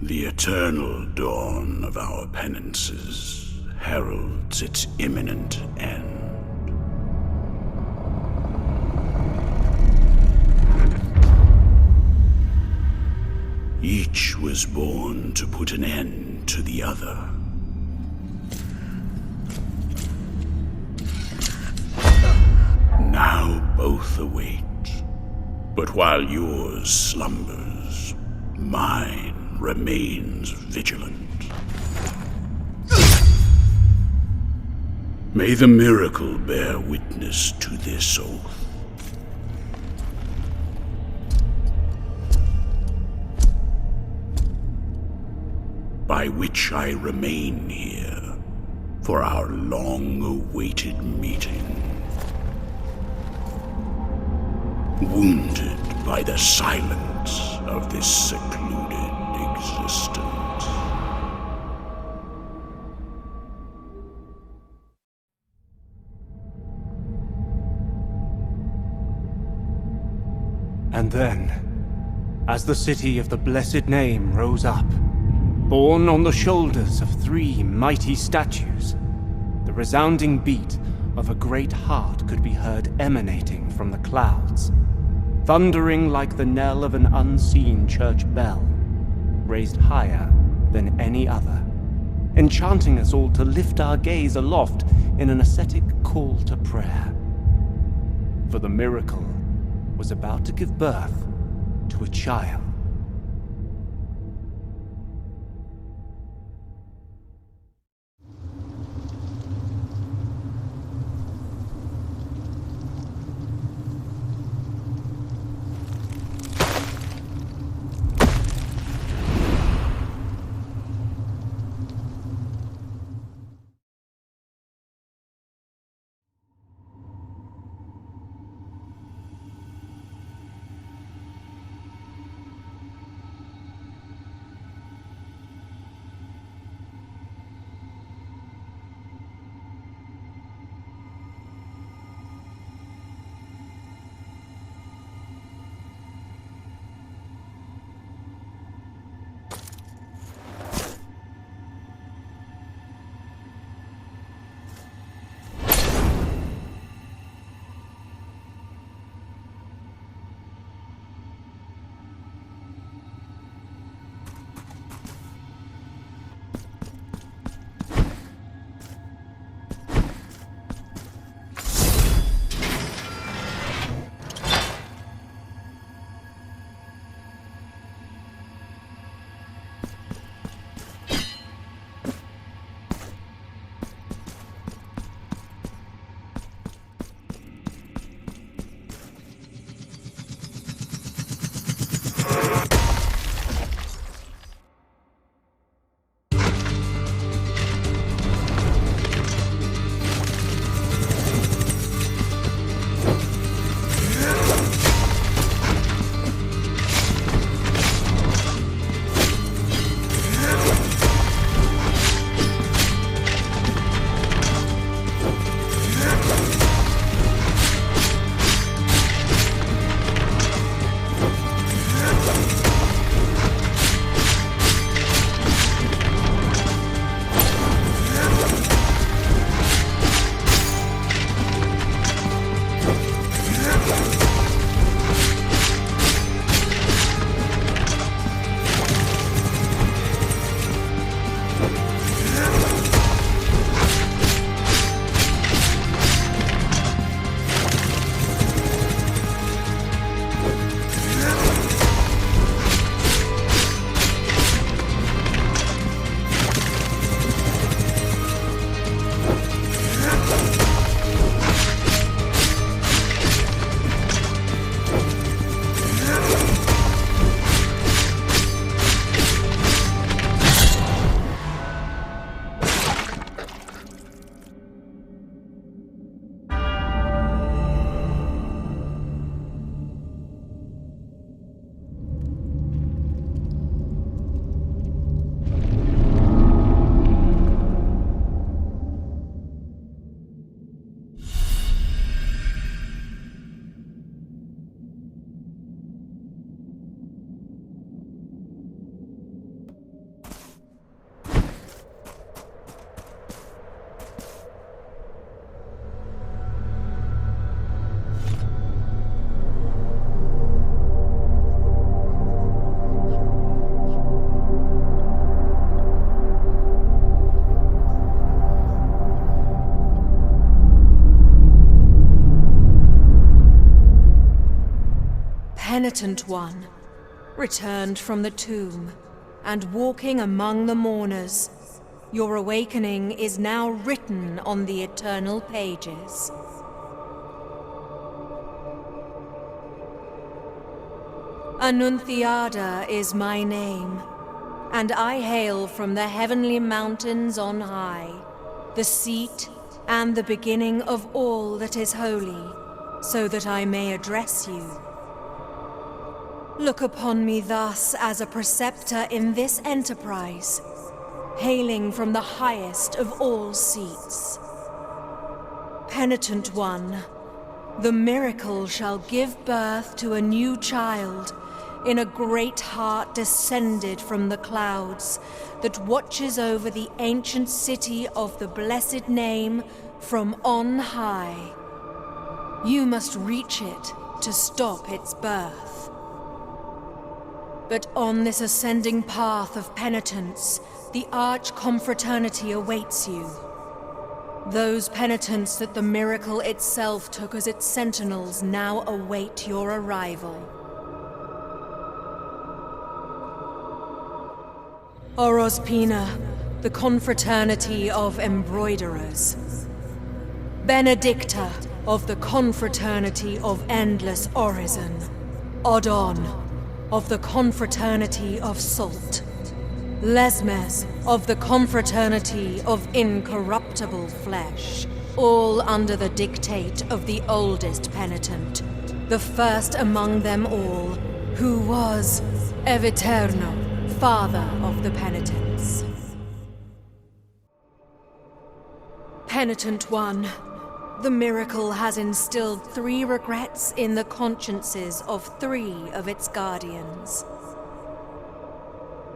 The eternal dawn of our penances heralds its imminent end. Each was born to put an end to the other. Now both await, but while yours slumbers, mine remains vigilant. May the miracle bear witness to this oath. By which I remain here for our long-awaited meeting. Wounded by the silence of this secluded existence. And then, as the city of the blessed name rose up, borne on the shoulders of 3 mighty statues, the resounding beat of a great heart could be heard emanating from the clouds, thundering like the knell of an unseen church bell, raised higher than any other, enchanting us all to lift our gaze aloft in an ascetic call to prayer. For the miracle was about to give birth to a child. Penitent one, returned from the tomb, and walking among the mourners, your awakening is now written on the eternal pages. Annunciada is my name, and I hail from the heavenly mountains on high, the seat and the beginning of all that is holy, so that I may address you. Look upon me thus as a preceptor in this enterprise, hailing from the highest of all seats. Penitent one, the miracle shall give birth to a new child in a great heart descended from the clouds that watches over the ancient city of the blessed name from on high. You must reach it to stop its birth. But on this ascending path of penitence, the arch-confraternity awaits you. Those penitents that the miracle itself took as its sentinels now await your arrival. Orospina, the confraternity of embroiderers. Benedicta, of the confraternity of endless orison. Odon, of the confraternity of salt. Lesmes, of the confraternity of incorruptible flesh, all under the dictate of the oldest penitent, the first among them all, who was Eviterno, father of the penitents. Penitent one, the miracle has instilled 3 regrets in the consciences of 3 of its guardians.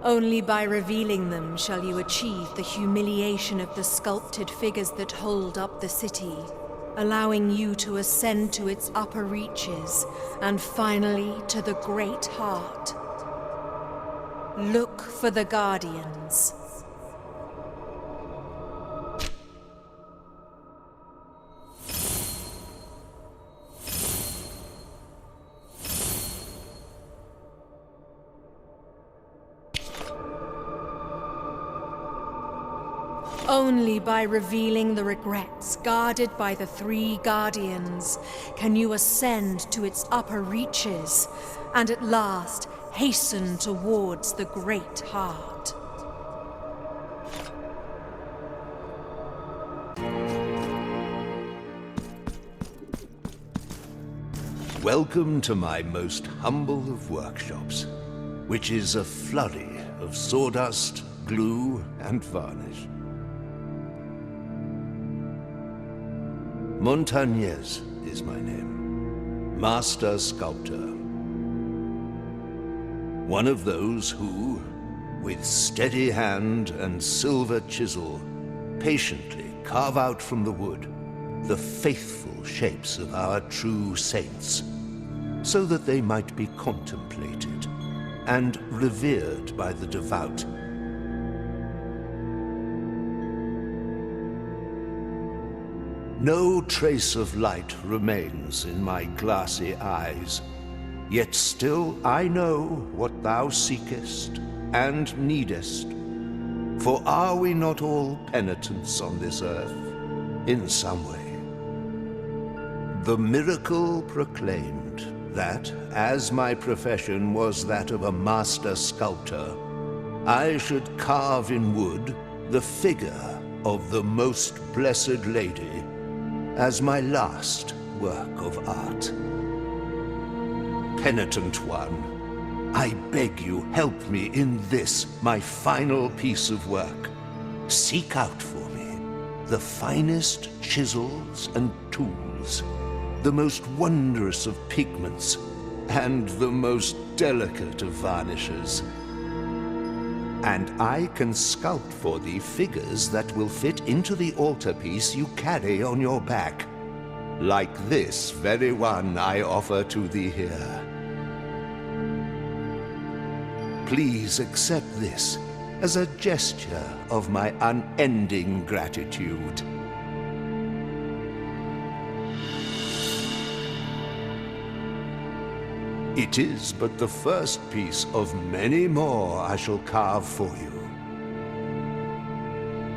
Only by revealing them shall you achieve the humiliation of the sculpted figures that hold up the city, allowing you to ascend to its upper reaches, and finally to the great heart. Look for the guardians. Only by revealing the regrets guarded by the 3 guardians can you ascend to its upper reaches, and at last hasten towards the great heart. Welcome to my most humble of workshops, which is a flurry of sawdust, glue, and varnish. Montagnez is my name, Master Sculptor. One of those who, with steady hand and silver chisel, patiently carve out from the wood the faithful shapes of our true saints, so that they might be contemplated and revered by the devout. No trace of light remains in my glassy eyes, yet still I know what thou seekest and needest. For are we not all penitents on this earth, in some way? The miracle proclaimed that, as my profession was that of a master sculptor, I should carve in wood the figure of the Most Blessed Lady as my last work of art. Penitent one, I beg you help me in this, my final piece of work. Seek out for me the finest chisels and tools, the most wondrous of pigments, and the most delicate of varnishes. And I can sculpt for thee figures that will fit into the altarpiece you carry on your back, like this very one I offer to thee here. Please accept this as a gesture of my unending gratitude. It is but the first piece of many more I shall carve for you.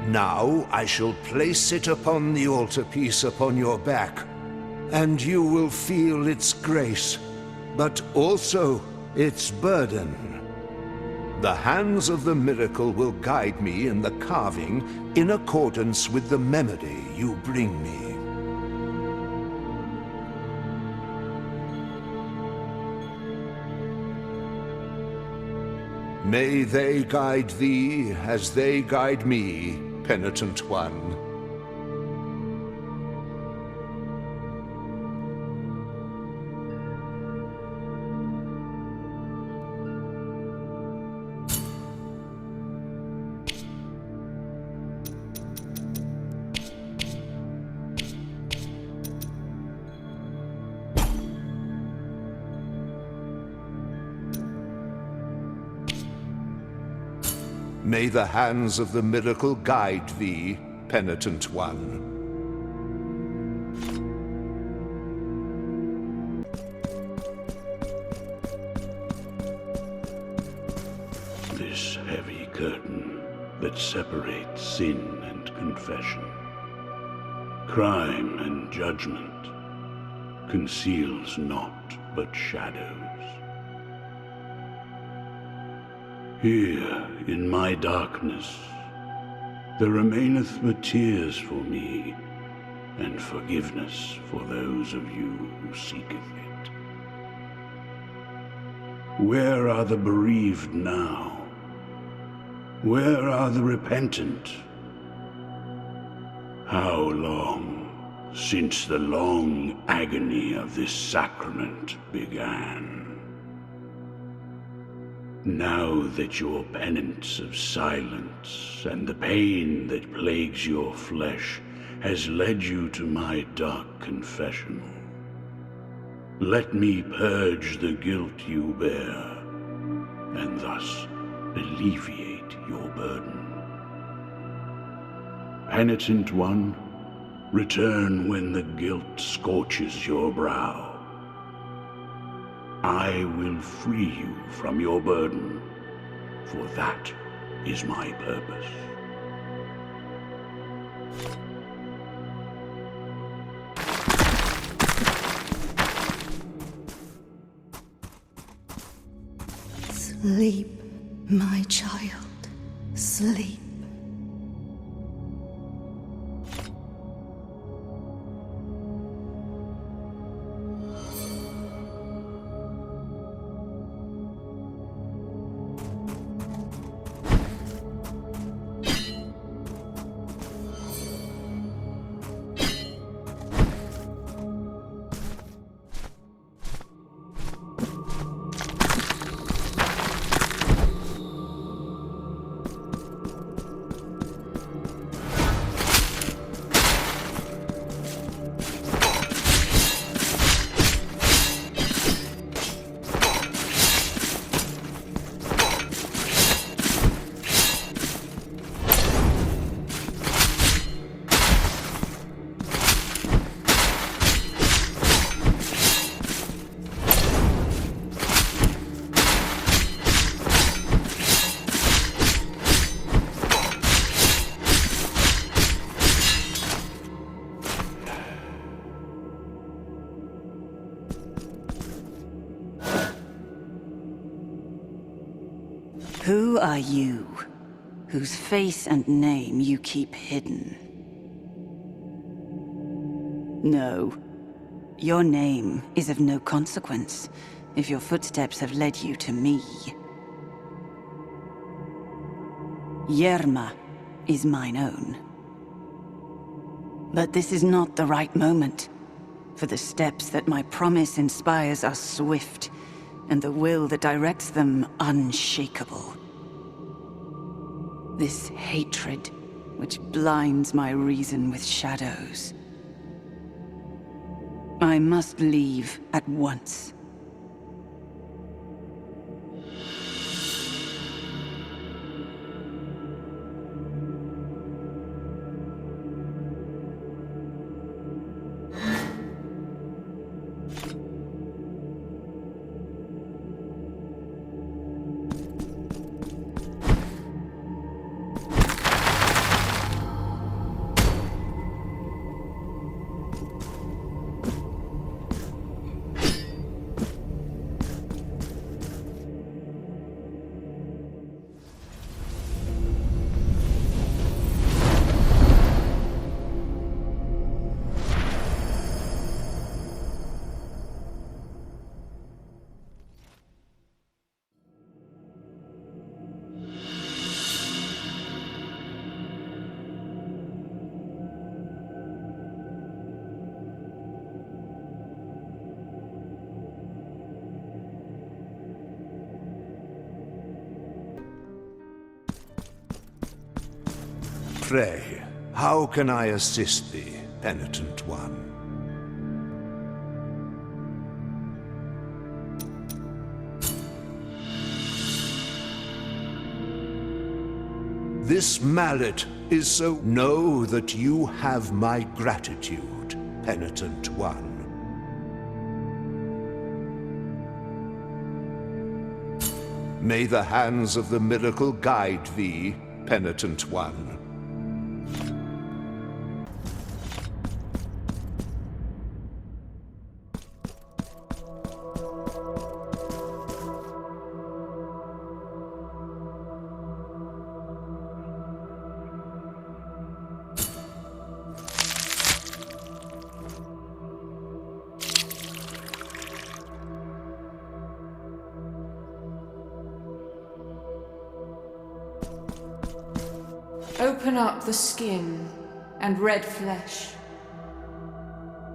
Now I shall place it upon the altarpiece upon your back, and you will feel its grace, but also its burden. The hands of the miracle will guide me in the carving in accordance with the memory you bring me. May they guide thee as they guide me, penitent one. May the hands of the miracle guide thee, penitent one. This heavy curtain that separates sin and confession, crime and judgment, conceals naught but shadows. Here, in my darkness, there remaineth but tears for me, and forgiveness for those of you who seeketh it. Where are the bereaved now? Where are the repentant? How long since the long agony of this sacrament began? Now that your penance of silence and the pain that plagues your flesh has led you to my dark confessional, let me purge the guilt you bear, and thus alleviate your burden. Penitent one, return when the guilt scorches your brow. I will free you from your burden, for that is my purpose. Sleep, my child, sleep. Who are you, whose face and name you keep hidden? No, your name is of no consequence if your footsteps have led you to me. Yerma is mine own. But this is not the right moment, for the steps that my promise inspires are swift, and the will that directs them unshakable. This hatred, which blinds my reason with shadows. I must leave at once. Pray, how can I assist thee, penitent one? This mallet is so... Know that you have my gratitude, penitent one. May the hands of the miracle guide thee, penitent one. Open up the skin and red flesh.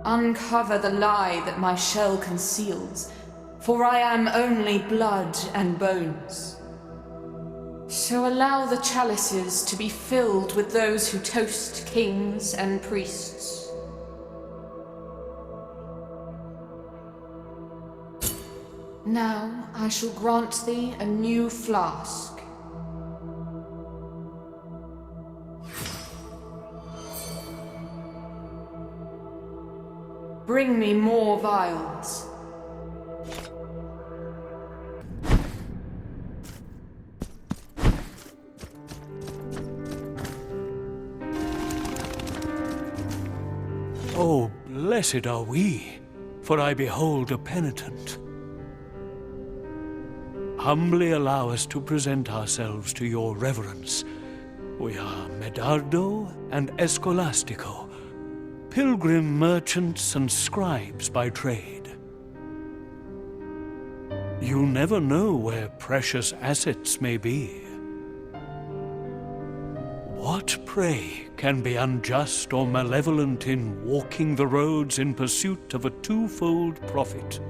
Uncover the lie that my shell conceals, for I am only blood and bones. So allow the chalices to be filled with those who toast kings and priests. Now I shall grant thee a new flask. Bring me more vials. Oh, blessed are we, for I behold a penitent. Humbly allow us to present ourselves to your reverence. We are Medardo and Escolastico, pilgrim merchants and scribes by trade. You never know where precious assets may be. What, pray, can be unjust or malevolent in walking the roads in pursuit of a twofold profit?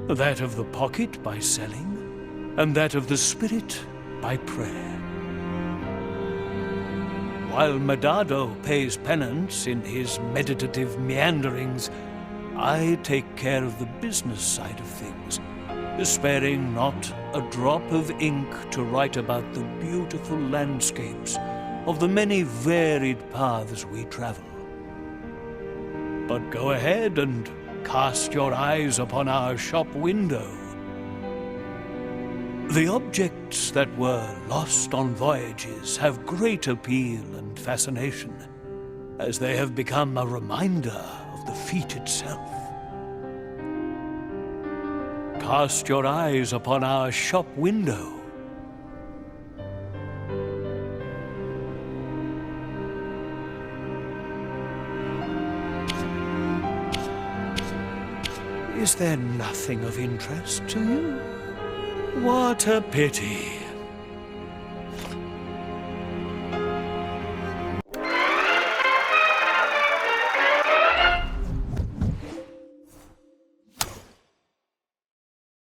That of the pocket by selling, and that of the spirit by prayer. While Medardo pays penance in his meditative meanderings, I take care of the business side of things, sparing not a drop of ink to write about the beautiful landscapes of the many varied paths we travel. But go ahead and cast your eyes upon our shop window. The objects that were lost on voyages have great appeal and fascination, as they have become a reminder of the feat itself. Cast your eyes upon our shop window. Is there nothing of interest to you? What a pity.